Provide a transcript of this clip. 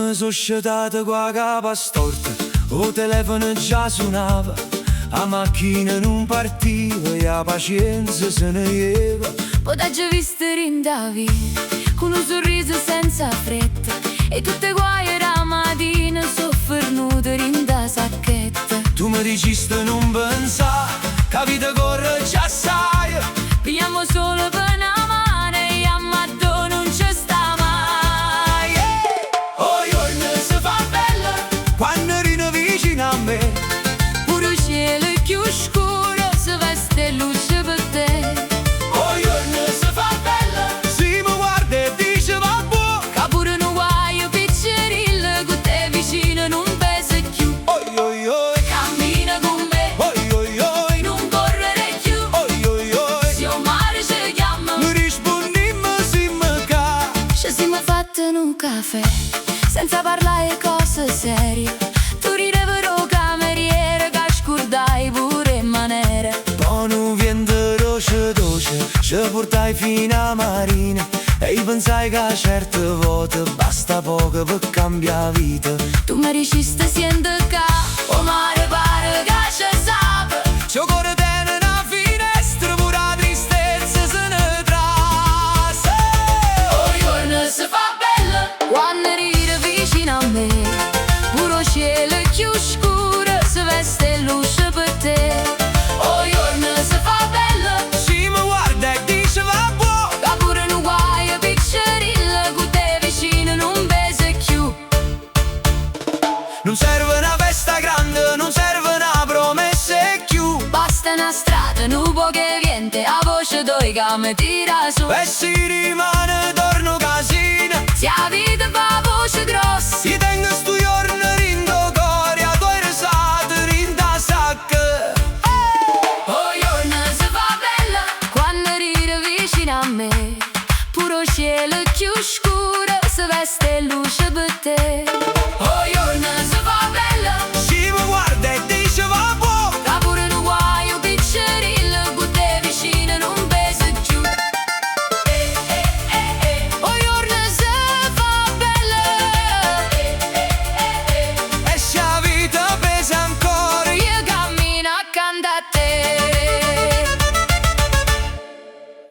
mi so sciatata qua capa storta, o telefono già suonava, a macchina non partiva e la pazienza se ne ieva. Poi t'ho visto rindavi, con un sorriso senza fretta, e tutte guai la mattina soffernute rinda sacchetta. Tu mi dicesti non pensare, che la vita corre già sai, Pigliamo solo per una mano e a matto non ci sta mai. oh giorno si fa bella, quando rini vicino a me. Pure il cielo è più scuro, se veste luce per te. Oh giorno si fa bella, si mi guarda e dice va buono. Che pure un guaio picceril, con te vicino non pesa più. Oi oi oi, Cammina con me, oi oi oi, non correre più. oi oi oi. Se il mare ci chiama, Mi rispondimmo si mi ca. ci siamo fatti un caffè, senza parlare cose serie. Tu ridevi cameriere, che scordai pure in maniera. Poi un vento dolce dolce, ci portai fino a marina. E io pensai che certe volte basta poco per cambiare vita. Tu mi dicesti siente ca, o mare pare che ci sape. C'ho cuore tiene una finestra, pure la tristezza se ne trase. Oh giorno si fa bella, quando ride vicino a me. Pure il cielo è più scuro, se veste luce per te. Oh giorno si fa bella, Si mi guarda e dice va buono. che pure un guaio piccerilla, con te vicino non pesa più. Non serve una festa grande, non serve una promessa e più. Basta una strada, un po' che viente, a voce doi che mi tira su. E si rimane torno casina. Se la vita fa voce grossa, Si tengo stu giorno rindo cuore, a tua risate rinda sacca. oh giorno si fa bella, quando ride vicino a me. Pure il cielo è più scuro, se veste luce per te. Oh giorno